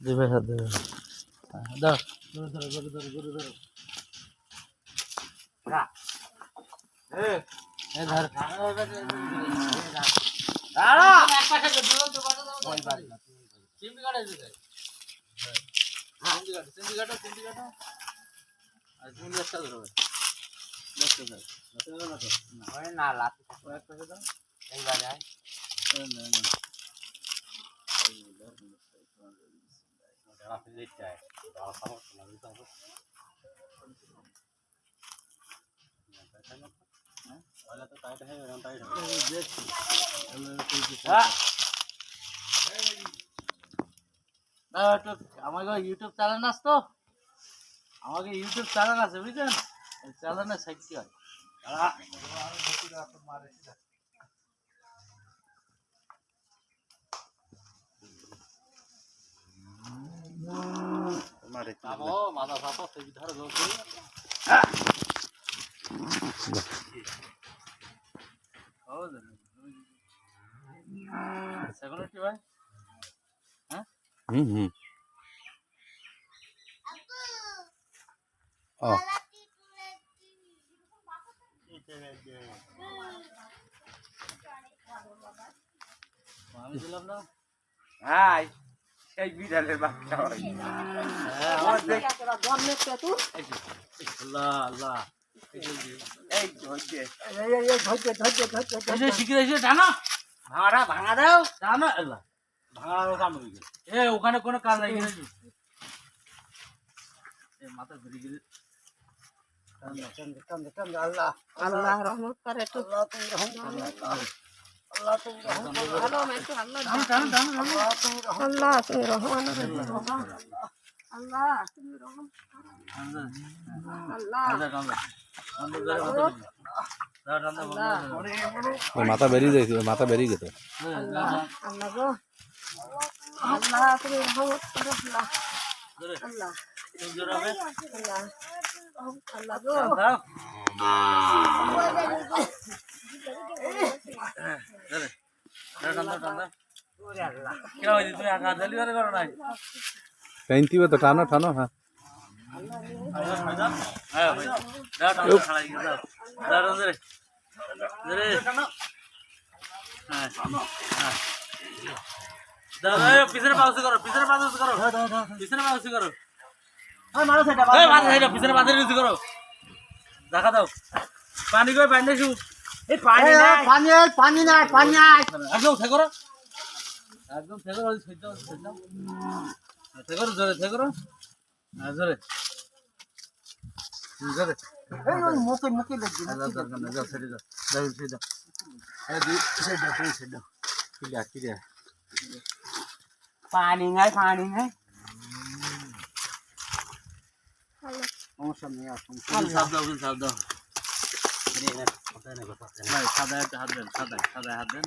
দেবে হাত দেবে দাও গরু ধরো এই ধর দাঁড়া এক পাশে দুটো তো বাটা দাও বল পারি না চিমটি কাটে দিতে হ্যাঁ চিমটি কাটো আর তুমি একটা ধরো দেখতে দাও না তো না না লাতি এক পাশে দাও এই বারে আয় আপনি দেখতে আয় দাও সমস্যা না দিতে হবে ওলা তো টাইট है এরকম টাইট হবে দেখছি হ্যাঁ তো আমাকে ইউটিউব চ্যানেল আছে তো আমাকে ইউটিউব চ্যানেল আছে বুঝছেন এই চ্যানেলে সাইকি হয় মারে তাবো মাথা ফাটা সেই ধরে গো সেগুলো কি ভাই হ্যাঁ ও আমি দিলাম না হাই সেই বিড়ালের বাচ্চা হয় হ্যাঁ আমার দেখ আল্লাহ আল্লাহ এই ধরছে এই যে শিখে এসে জানো ভাঙা দাও জানো আল্লাহ ভাঙার কাম হয়ে গেল এ ওখানে কোনো কাজ নাই নাকি এ মাথা ঘুরে গেলে আল্লাহ আল্লাহ রহমত করে তো আল্লাহ তুমি রহম করো আল্লাহ তুমি রহম করো ভালো মেয়ে আল্লাহ আল্লাহ তুমি রহম আল্লাহ তুমি রহমান আল্লাহ তুমি রহম আল্লাহ মাথা বেরিয়ে যাইছে মাথা বেরিয়ে গেছে আল্লাহ গো আল্লাহ তুমি রহমত করো আল্লাহ আল্লাহ আল্লাহ আল্লাহ গো পেন্টিবে তো টানো টানো হ্যাঁ পিছনে পাউসি করো পিছনে পাউসি করো পিছনে পাউসি করো পিছনে বাঁধে নিচে করো দেখা দাও পানি কই পানি দেখু এই পানি নাই পানি নাই পানি নাই একদম উঠে করো একদম থেকে করো সহ্য থেকে করো জোরে থেকে করো হ্যাঁ জোরে জোরে এই মুখে মুখে লাগবে দরকার না যাও ছেড়ে দাও যাও ছেড়ে দাও এই দুই ছেড়ে দাও ছেড়ে দাও কি দিয়া পানি নাই সমস্যা নেই সাপ দাও সাদা হাত দেন সাদা হাত দেন